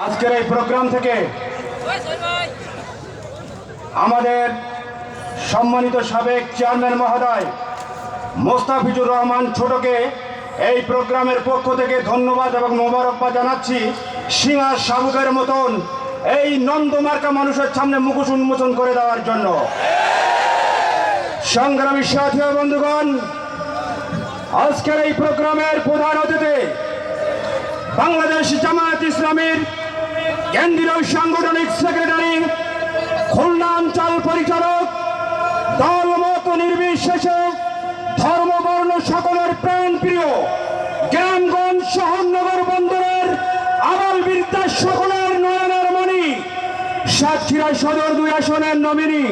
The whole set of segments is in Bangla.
আজকের এই প্রোগ্রাম থেকে আমাদের সম্মানিত সাবেক চেয়ারম্যান মহোদয় মোস্তাফিজুর রহমান ছোটকে এই প্রোগ্রামের পক্ষ থেকে ধন্যবাদ এবং মোবারকবাদ জানাচ্ছি। সিংহার শাবুকের মতন এই নন্দমার্কা মানুষের সামনে মুখোশ উন্মোচন করে দেওয়ার জন্য। সংগ্রামী সাথী ও বন্ধুগণ, আজকের এই প্রোগ্রামের প্রধান অতিথি বাংলাদেশ জামায়াত ইসলামীর কেন্দ্রীয় সাংগঠনিক সেক্রেটারি, খুলনা অঞ্চল পরিচালক, দলমত নির্বিশেষে ধর্মবর্ণ সকলের প্রাণপ্রিয় গ্রামগঞ্জ শহরনগর বন্দরের আবাল বৃদ্ধা সকলের নয়নের মণি, সাতক্ষীরা সদর 2 আসনের নমিনি,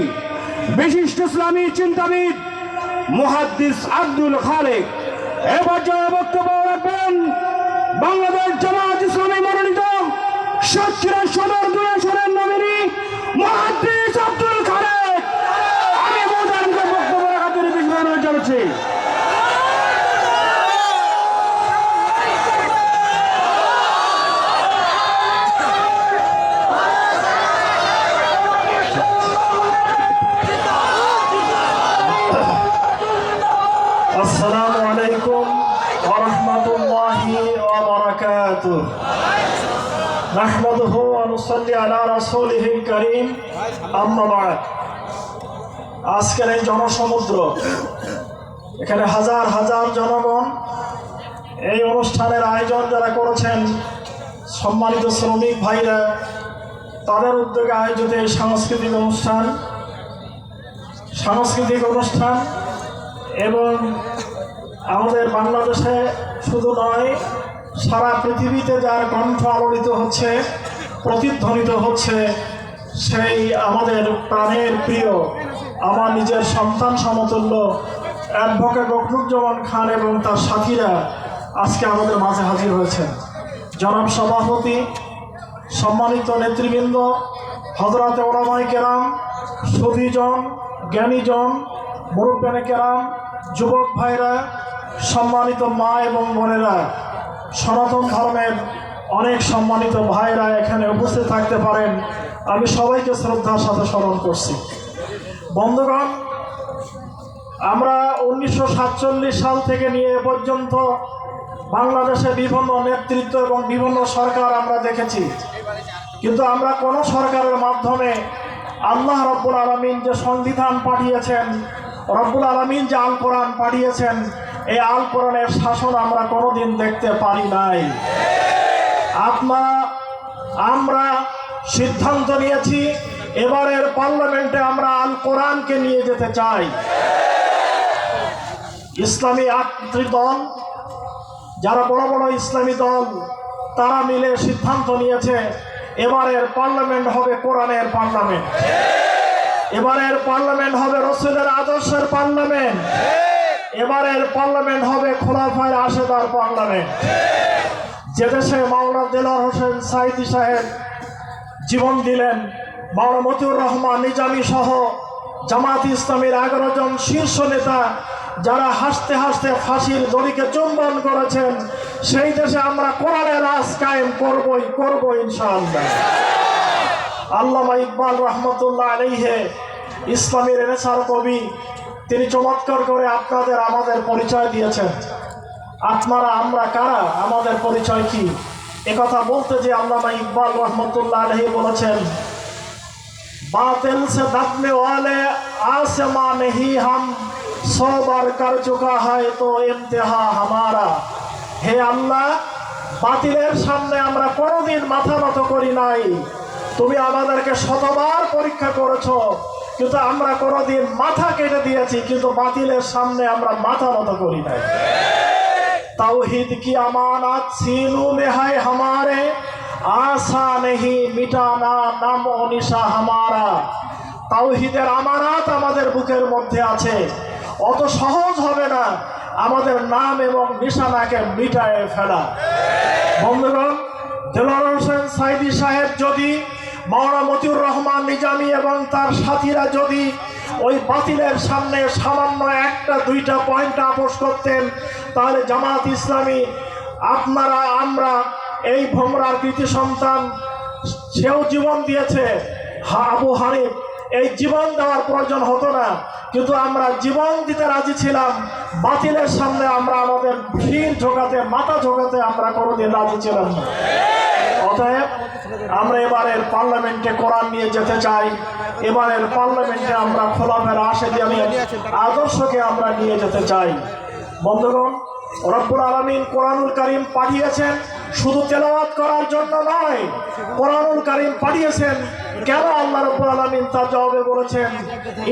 বিশিষ্ট ইসলামী চিন্তাবিদ মুহাদ্দিস আব্দুল খালেক। এ পর্যায়ে বক্তব্য রাখবেন বাংলাদেশ জামায়াত ইসলামী মনোনীত সাতক্ষীরা সদর 2 আসনের নমিনি মুহাদ্দিস আব্দুল খালেক। আমি মোদানকে বক্তব্য রাখার জন্য বিশেষ অনুরোধ জানাচ্ছি। আসসালামু আলাইকুম ওয়া রাহমাতুল্লাহি ওয়া বারাকাতুহু। নাহমাদুহু ওয়া নুসাল্লি আলা রাসূলিহিল কারীম, আম্মা বা'দ। আজকের এই জনসমুদ্র, এখানে হাজার হাজার জনগণ, এই অনুষ্ঠানের আয়োজন যারা করেছেন সম্মানিত শ্রমিক ভাইরা, তাদের উদ্যোগে আয়োজিত এই সাংস্কৃতিক অনুষ্ঠান এবং আমাদের বাংলাদেশে শুধু নয়, সারা পৃথিবীতে যার কণ্ঠ আলোড়িত হচ্ছে, প্রতিধ্বনিত হচ্ছে, সেই আমাদের প্রাণের প্রিয়, আমার নিজের সন্তান সমতুল্য অ্যাডভোকেট রকনুজ্জামান খান এবং তার সাথীরা আজকে আমাদের মাঝে হাজির হয়েছেন। জনাব সভাপতি, সম্মানিত নেতৃবৃন্দ, হযরতে উলামায়ে কেরাম, সুধীজন, জ্ঞানীজন, মুরব্বিয়ানে কেরাম, যুবক ভাইরা, সম্মানিত মা এবং বোনেরা, সনাতন ধর্মের অনেক সম্মানিত ভাইরা এখানে উপস্থিত থাকতে পারেন, আমি সবাইকে শ্রদ্ধার সাথে স্মরণ করছি। বন্ধুগণ, আমরা 1947 সাল থেকে নিয়ে এ পর্যন্ত বাংলাদেশে বিভিন্ন নেতৃত্ব এবং বিভিন্ন সরকার আমরা দেখেছি, কিন্তু আমরা কোনো সরকারের মাধ্যমে আল্লাহ রব্বুল আলামিন যে সংবিধান পাঠিয়েছেন, রব্বুল আলামিন যে আল কোরআন পাঠিয়েছেন, এই আল কোরআনের শাসন আমরা কোনোদিন দেখতে পারি নাই। আমরা সিদ্ধান্ত নিয়েছি এবারের পার্লামেন্টে আমরা আল কোরআনকে নিয়ে যেতে চাই। ইসলামী 8টি দল, যারা বড় বড় ইসলামী দল, তারা মিলে সিদ্ধান্ত নিয়েছে এবারের পার্লামেন্ট হবে কোরআনের পার্লামেন্ট, এবারের পার্লামেন্ট হবে রাসূলের আদর্শের পার্লামেন্ট, এবারের পার্লামেন্ট হবে খোলাফায়ে রাশেদার পার্লামেন্ট। যে দেশে মাওলানা দেলোয়ার হোসেন সাঈদী সাহেব জীবন দিলেন, মাওলানা মতিউর রহমান নিজামী সহ জামায়াত ইসলামীর 11 জন শীর্ষ নেতা যারা হাসতে হাসতে ফাঁসির দড়িকে চুম্বন করেছেন, সেই দেশে আমরা কোরআনের রাজ কায়েম করব ইনশাআল্লাহ। আল্লামা ইকবাল রহমতুল্লাহ আলাইহি, ইসলামী রেনেসাঁর কবি, তিনি চমৎকার করে আপনাদের আমাদের পরিচয় দিয়েছেন। আপনারা আমরা কারা, আমাদের পরিচয় কি, একথা বলতে যে আল্লামা ইকবাল রহমতুল্লাহ আলাইহি বলেছেন, बातिल से दबने वाले आसमां नहीं हम 100 बार कर चुका है तो इम्तिहा हमारा। হে আল্লাহ, বাতিলের সামনে আমরা কোনোদিন মাথা নত করি নাই, তুমি আমাদেরকে 100 বার পরীক্ষা করেছো, কিন্তু আমরা কোনোদিন মাথা কেটে দিয়েছি, কিন্তু বাতিলের সামনে আমরা মাথা নত করি নাই। তাওহীদ কি আমানত सीनू में है हमारे, आशा नहीं मिटाना नाम ও নিশা हमारा। তাওহীদের আমানত আমাদের বুকের মধ্যে আছে, অত সহজ হবে না আমাদের নাম এবং নিশানাকে মিটায়ে ফেলা। বন্ধুগণ, দেলোয়ার হোসেন সাঈদী সাহেব যদি, মাওলানা মতিউর রহমান নিজামী এবং তার সাথীরা যদি ওই বাতিলের সামনে সামান্য 1-2টা পয়েন্ট আপোষ করতেন, তাহলে জামায়াত ইসলামী, আপনারা, আমরা, এই ভোমরার কৃতি সন্তান সেও জীবন দিয়েছে। আবু হানিফ এই জীবন দেওয়ার প্রয়োজন হতো না, কিন্তু আমরা জীবন দিতে রাজি ছিলাম। বাতিলের সামনে আমরা আমাদের ভিড় ঝোঁকাতে, মাথা ঝোঁকাতে আমরা কোনোদিন রাজি ছিলাম না। অতএব আমরা এবারের পার্লামেন্টে কোরআন নিয়ে যেতে চাই। এবারের পার্লামেন্টে আমরা খোলাফের আশেদিয়ানের আদর্শকে আমরা নিয়ে যেতে চাই। বন্ধুগণ, রব্বুল আলামিন কোরআনুল কারীম পাঠিয়েছেন শুধু তেলাওয়াত করার জন্য নয়, কোরআনুল কারীম পাঠিয়েছেন কেন? আল্লাহ রব্বুল আলামিন তার জবাবে বলেছেন,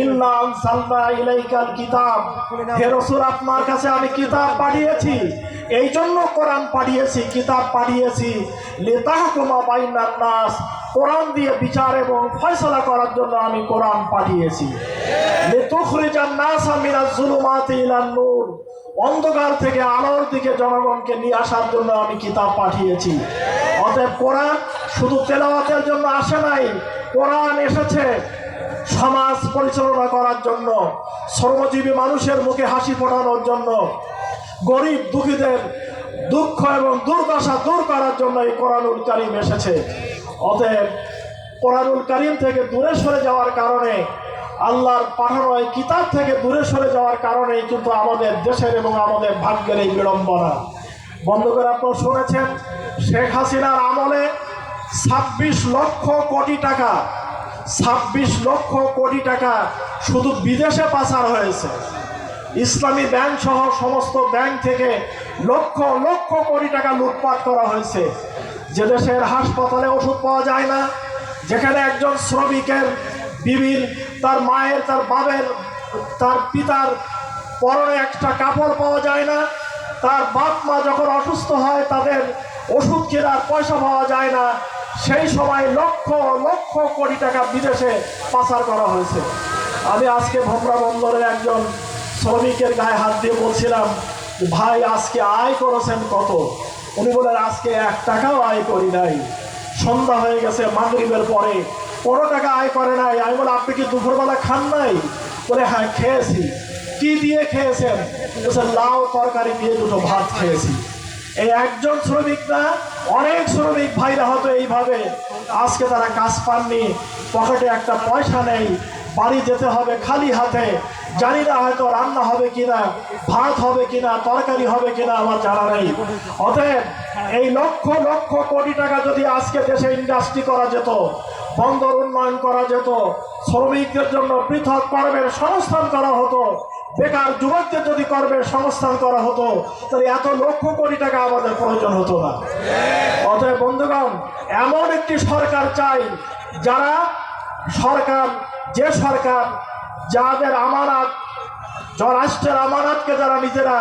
ইন্না আনসালনা ইলাইকাল কিতাব, হে রাসূল আপনার কাছে আমি কিতাব পাঠিয়েছি। এই জন্য কোরআন পাঠিয়েছি, কিতাব পাঠিয়েছি, লিতাহকুমা বাইনান নাস, কোরআন দিয়ে বিচার এবং ফয়সালা করার জন্য আমি কোরআন পাঠিয়েছি। লিতুখরিজান নাসা মিনাজ যুলুমাতি ইলান নূর, অন্ধকার থেকে আলোর দিকে জনগণকে নিয়ে আসার জন্য আমি কিতাব পাঠিয়েছি। অতএব কোরআন শুধু তেলাওয়াতের জন্য আসে নাই, কোরআন এসেছে সমাজ পরিচালনা করার জন্য, শ্রমজীবী মানুষের মুখে হাসি ফোটানোর জন্য, গরিব দুঃখীদের দুঃখ এবং দুর্দশা দূর করার জন্য এই কোরআনুল কারীম এসেছে। অতএব কোরআনুল কারীম থেকে দূরে সরে যাওয়ার কারণে, আল্লাহর পাঠানো এই কিতাব থেকে দূরে সরে যাওয়ার কারণেই কিন্তু আমাদের দেশের এবং আমাদের ভাগ্যের এই বিড়ম্বনা। বন্ধুগণ, আপনারা শুনেছেন শেখ হাসিনার আমলে 26 লক্ষ কোটি টাকা, 26 লক্ষ কোটি টাকা শুধু বিদেশে পাচার হয়েছে। ইসলামী ব্যাংক সহ সমস্ত ব্যাংক থেকে লক্ষ লক্ষ কোটি টাকা লুটপাট করা হয়েছে। যে দেশের হাসপাতালে ওষুধ পাওয়া যায় না, যেখানে একজন শ্রমিকের বিবির, তার মায়ের, তার বাবের, তার পিতার পরনে একটা কাপড় পাওয়া যায় না, তার বাপ মা যখন অসুস্থ হয় তাদের ওষুধ কেনার পয়সা পাওয়া যায় না, সেই সময় লক্ষ লক্ষ কোটি টাকা বিদেশে পাচার করা হয়েছে। আমি আজকে ভোমরা বন্দরের একজন শ্রমিকের গায়ে হাত দিয়ে বলছিলাম, ভাই আজকে আয় করেছেন কত? উনি বলেন, আজকে 1 টাকাও আয় করি নাই। সন্ধ্যা হয়ে গেছে, মাগরিবের পরে, কোনো টাকা আয় করে নাই। আমি বলে, আপনি কি দুপুরবেলা খান নাই? বলে, হ্যাঁ খেয়েছি। কি দিয়ে খেয়েছেন? বলছে, লাউ তরকারি দিয়ে 2টো ভাত খেয়েছি। এই একজন শ্রমিক না, অনেক শ্রমিক ভাইরা হয়তো এইভাবে আজকে তারা কাজ পাননি, পকেটে একটা পয়সা নেই, বাড়ি যেতে হবে খালি হাতে। জানি না হয়তো রান্না হবে কিনা, ভাত হবে কিনা, তরকারি হবে কিনা আমার জানা নেই। অতএব এই লক্ষ লক্ষ কোটি টাকা যদি আজকে দেশে ইন্ডাস্ট্রি করা যেত, বন্দর উন্নয়ন করা যেত, শ্রমিকদের জন্য পৃথক কর্মের সংস্থান করা হতো, বেকার যুবকদের যদি কর্মের সংস্থান করা হতো, তাহলে এত লক্ষ কোটি টাকা আমাদের প্রয়োজন হতো না। অতএব বন্ধুগণ, এমন একটি সরকার চাই যারা যে সরকার যাদের আমানত, রাষ্ট্রের আমানতকে যারা নিজেরা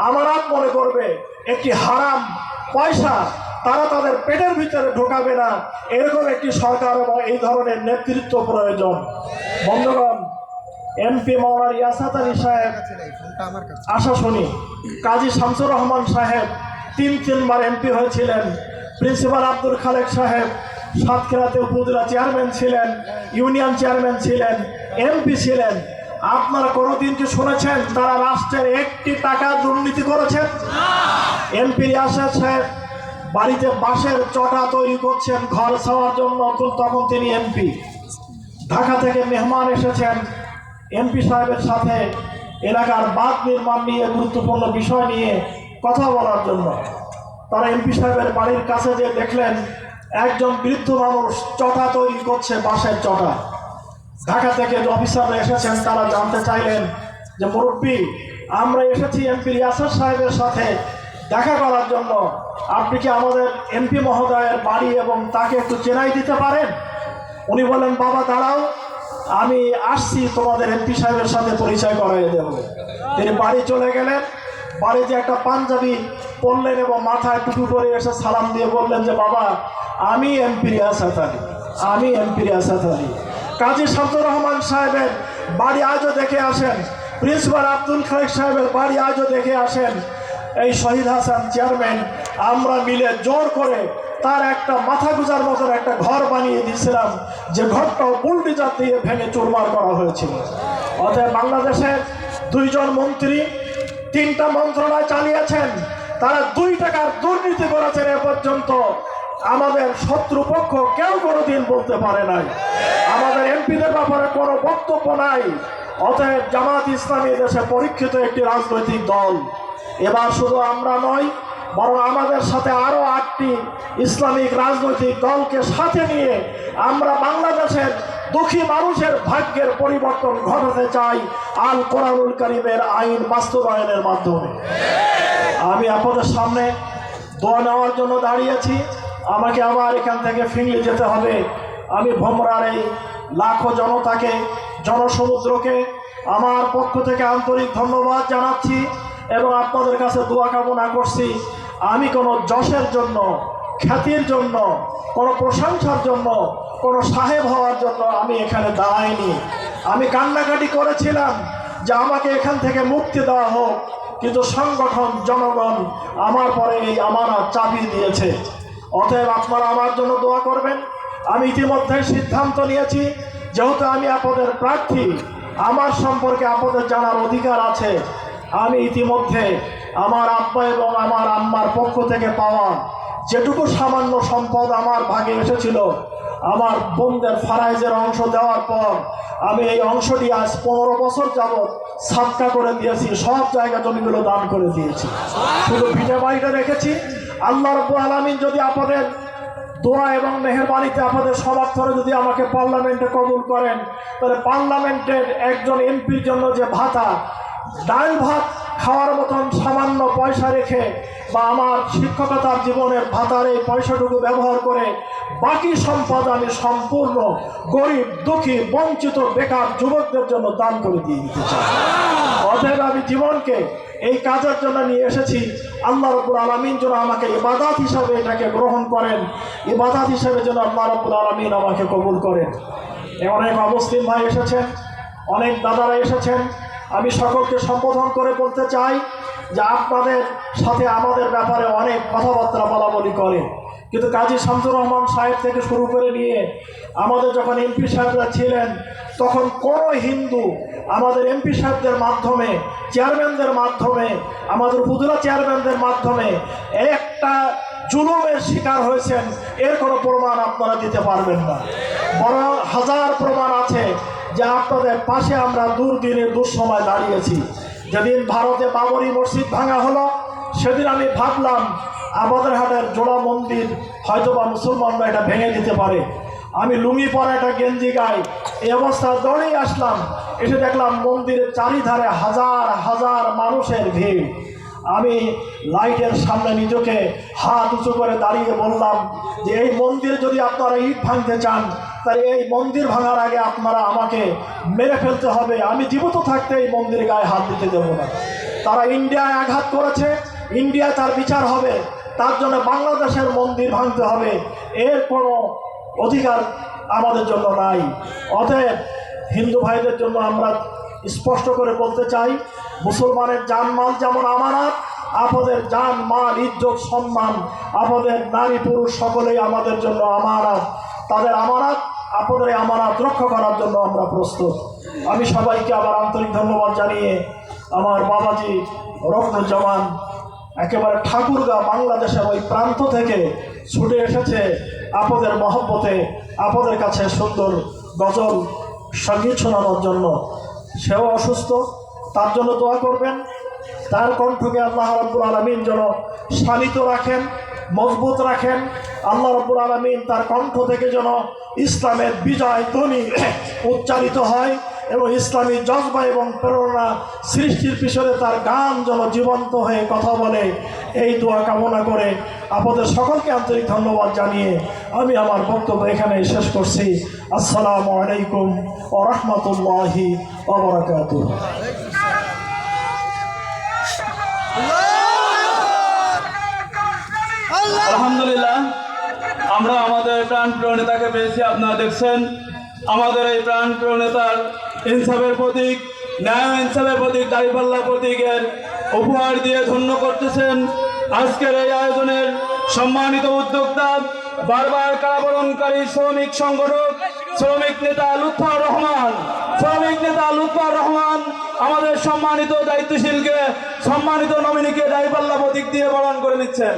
আমানত মনে করবে, একটি হারাম পয়সা তারা তাদের পেটের ভিতরে ঢোকাবে না, এরকম একটি সরকার এবং এই ধরনের নেতৃত্ব প্রয়োজন। বন্ধুগণ, এমপি মাওলানা ইয়াসাত আলী সাহেব আশাশুনি, কাজী শামসুর রহমান সাহেব 3বার এমপি হয়েছিলেন, প্রিন্সিপাল আব্দুল খালেক সাহেব সাতক্ষীরাতে উপজেলা চেয়ারম্যান ছিলেন, ইউনিয়ন চেয়ারম্যান ছিলেন, এমপি ছিলেন। আপনারা কোনোদিন কি শুনেছেন তারা রাষ্ট্রের 1টি টাকা দুর্নীতি করেছেন? এমপি ইয়াসাত সাহেব বাড়িতে বাঁশের চটা তৈরি করছেন ঘর ছাওয়ার জন্য, তখন তিনি এমপি। ঢাকা থেকে মেহমান এসেছেন এমপি সাহেবের সাথে এলাকার বাঁধ নির্মাণ নিয়ে গুরুত্বপূর্ণ বিষয় নিয়ে কথা বলার জন্য। তারা এমপি সাহেবের বাড়ির কাছে যে দেখলেন একজন বৃদ্ধ মানুষ চটা তৈরি করছে, বাঁশের চটা। ঢাকা থেকে যে অফিসাররা এসেছেন তারা জানতে চাইলেন যে, মুরব্বী, আমরা এসেছি এমপি ইয়াসাত সাহেবের সাথে দেখা করার জন্য, আপনি কি আমাদের এমপি মহোদয়ের বাড়ি এবং তাকে একটু চেনাই দিতে পারেন? উনি বলেন, বাবা দাঁড়াও, আমি আসছি, তোমাদের এমপি সাহেবের সাথে পরিচয় করাইয়ে দেব। তিনি বাড়ি চলে গেলেন, বাড়িতে একটা পাঞ্জাবি পরলেন এবং মাথায় টুপি করে এসে সালাম দিয়ে বললেন যে, বাবা আমি এমপি ইয়াসাত আলী, আমি এমপি ইয়াসাত আলী। কাজী শামসুর রহমান সাহেবের বাড়ি আজও দেখে আসেন, প্রিন্সিপাল আব্দুল খালেক সাহেবের বাড়ি আজও দেখে আসেন। এই শহীদ হাসান চেয়ারম্যান আমরা মিলে জোর করে তার একটা মাথা গুজার মতন একটা ঘর বানিয়ে দিয়েছিলাম, যে ঘরটাও বুলডোজার দিয়ে ভেঙে চুরমার করা হয়েছিল। অতএব বাংলাদেশের 2 জন মন্ত্রী 3টা মন্ত্রণালয় চালিয়েছেন, তারা 2 টাকার দুর্নীতি করেছেন। এ পর্যন্ত আমাদের শত্রুপক্ষ কেউ কোনোদিন বলতে পারে নাই। আমাদের এমপিদের ব্যাপারে কোনো বক্তব্য নাই। অতএব জামাত ইসলামী দেশে পরীক্ষিত একটি রাজনৈতিক দল। এবার শুধু আমরা নয়, বরং আমাদের সাথে আরো 8টি ইসলামিক রাজনৈতিক দলকে সাথে নিয়ে আমরা বাংলাদেশের দুঃখী মানুষের ভাগ্যের পরিবর্তন ঘটাতে চাই আল কোরআনুল কারীমের আইন বাস্তবায়নের মাধ্যমে। আমি আপনাদের সামনে দোয়া নেওয়ার জন্য দাঁড়িয়েছি। আমাকে আবার এখান থেকে ফিংলি যেতে হবে। আমি ভোমরার এই লাখো জনতাকে, জনসমুদ্রকে আমার পক্ষ থেকে আন্তরিক ধন্যবাদ জানাচ্ছি এবং আপনাদের কাছে দোয়া কামনা করছি। আমি কোনো যশের জন্য, খ্যাতির জন্য, কোনো প্রশংসার জন্য, কোনো সাহেব হওয়ার জন্য আমি এখানে দাঁড়াইনি। আমি কান্নাকাটি করেছিলাম যে আমাকে এখান থেকে মুক্তি দেওয়া হোক, কিন্তু সংগঠন, জনগণ আমার পরে এই আমানত চাপিয়ে দিয়েছে। অতএব আপনারা আমার জন্য দোয়া করবেন। আমি ইতিমধ্যে সিদ্ধান্ত নিয়েছি, যেহেতু আমি আপনাদের প্রার্থী, আমার সম্পর্কে আপনাদের জানার অধিকার আছে। আমি ইতিমধ্যে আমার আব্বা এবং আমার আম্মার পক্ষ থেকে পাওয়া যেটুকু সামান্য সম্পদ আমার ভাগে এসেছিল, আমার বোনদের ফারাইজের অংশ দেওয়ার পর আমি এই অংশটি আজ 15 বছর যাবৎ সাদকা করে দিয়েছি। সব জায়গা জমিগুলো দান করে দিয়েছি, শুধু ভিটে বাড়িটা রেখেছি। আল্লাহ রাব্বুল আলামিন যদি আপনাদের দোয়া এবং মেহেরবানিতে, আপনাদের সমর্থনে যদি আমাকে পার্লামেন্টে কবুল করেন, তাহলে পার্লামেন্টের একজন এমপির জন্য যে ভাতা, ডাল ভাত খাওয়ার মতন সামান্য পয়সা রেখে বা আমার শিক্ষকতার জীবনের ভাতার এই পয়সাটুকু ব্যবহার করে বাকি সম্পদ আমি সম্পূর্ণ গরিব, দুঃখী, বঞ্চিত, বেকার যুবকদের জন্য দান করে দিয়ে দিতে চাই। অতএব আমি জীবনকে এই কাজের জন্য নিয়ে এসেছি। আল্লাহ রাব্বুল আলামিন যেন আমাকে ইবাদত হিসাবে এটাকে গ্রহণ করেন, ইবাদত হিসাবে যেন আল্লাহ রাব্বুল আলামিন আমাকে কবুল করেন। অনেক অমুসলিম ভাই এসেছেন, অনেক দাদারা এসেছেন। আমি সকলকে সম্বোধন করে বলতে চাই যে আপনাদের সাথে আমাদের ব্যাপারে অনেক কথাবার্তা বলাবলি করে, কিন্তু কাজী শামসুর রহমান সাহেব থেকে শুরু করে নিয়ে আমাদের যখন এমপি সাহেবরা ছিলেন, তখন কোনো হিন্দু আমাদের এমপি সাহেবদের মাধ্যমে, চেয়ারম্যানদের মাধ্যমে, আমাদের উপজেলা চেয়ারম্যানদের মাধ্যমে একটা জুলুমের শিকার হয়েছেন, এর কোনো প্রমাণ আপনারা দিতে পারবেন না। বড় হাজার প্রমাণ আছে যে আপনাদের পাশে আমরা দুর্দিনে দুঃসময় দাঁড়িয়েছি। যেদিন ভারতে বাবরি মসজিদ ভাঙা হলো, সেদিন আমি ভাবলাম আমাদের হাটের জোড়া মন্দির হয়তোবা মুসলমানরা এটা ভেঙে দিতে পারে। আমি লুঙ্গি পরা একটা গেঞ্জি গাই, এই অবস্থা দৌড়েই আসলাম। এসে দেখলাম মন্দিরের চারিধারে হাজার হাজার মানুষের ভিড়। আমি লাইটের সামনে নিজেকে হাত উঁচু করে দাঁড়িয়ে বললাম যে এই মন্দির যদি আপনারা ইট ভাঙতে চান, তাহলে এই মন্দির ভাঙার আগে আপনারা আমাকে মেরে ফেলতে হবে। আমি জীবিত থাকতে এই মন্দির গায়ে হাত দিতে দেব না। তারা ইন্ডিয়ায় আঘাত করেছে, ইন্ডিয়ায় তার বিচার হবে, তার জন্য বাংলাদেশের মন্দির ভাঙতে হবে, এর কোনো অধিকার আমাদের জন্য নাই। অতএব হিন্দু ভাইদের জন্য আমরা স্পষ্ট করে বলতে চাই, মুসলমানের জানমাল যেমন আমানত, আপনাদের জান, মাল, ইজ্জত, সম্মান, আপনাদের নারী পুরুষ সকলেই আমাদের জন্য আমানত। তাদের আমানত, আপনাদের এই আমানত রক্ষা করার জন্য আমরা প্রস্তুত। আমি সবাইকে আবার আন্তরিক ধন্যবাদ জানিয়ে আমার বাবাজি রকনুজ্জামান একেবারে ঠাকুরগাঁ বাংলাদেশের ওই প্রান্ত থেকে ছুটে এসেছে আপনাদের মহব্বতে, আপনাদের কাছে সুন্দর গজল সঙ্গীত শোনানোর জন্য। সেও অসুস্থ, তার জন্য দোয়া করবেন। তার কণ্ঠকে আল্লাহ রাব্বুল আলামিন যেন শালিত রাখেন, মজবুত রাখেন। আল্লাহ রাব্বুল আলামিন তার কণ্ঠ থেকে যেন ইসলামের বিজয় ধ্বনি উচ্চারিত হয় এবং ইসলামী জজবা এবং প্রেরণা সৃষ্টির পিছনে তার গান যেন জীবন্ত হয়ে কথা বলে, এই দোয়া কামনা করে আপনাদের সকলকে আন্তরিক ধন্যবাদ জানিয়ে আমি আমার বক্তব্য এখানে শেষ করছি। আসসালামু আলাইকুম ওয়া রাহমাতুল্লাহি ওয়া বারাকাতুহু। আলহামদুলিল্লাহ, আমরা আমাদের প্রাণপ্রিয় নেতাকে পেয়েছি। আপনারা দেখছেন আমাদের এই প্রাণপ্রিয় নেতার ইনসাফের প্রতীক, ন্যায় ইনসাফের প্রতীক, দাঁড়িপাল্লা প্রতীকের উপহার দিয়ে ধন্য করতেছেন আজকের এই আয়োজনের সম্মানিত উদ্যোক্তা, বারবার কারাবরণকারী শ্রমিক সংগঠক, শ্রমিক নেতা লুৎফর রহমান আমাদের সম্মানিত দায়িত্বশীলকে, সম্মানিত নমিনিকে দাঁড়িপাল্লা প্রতীক দিয়ে বরণ করে নিচ্ছেন।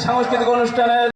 সাংস্কৃতিক অনুষ্ঠানের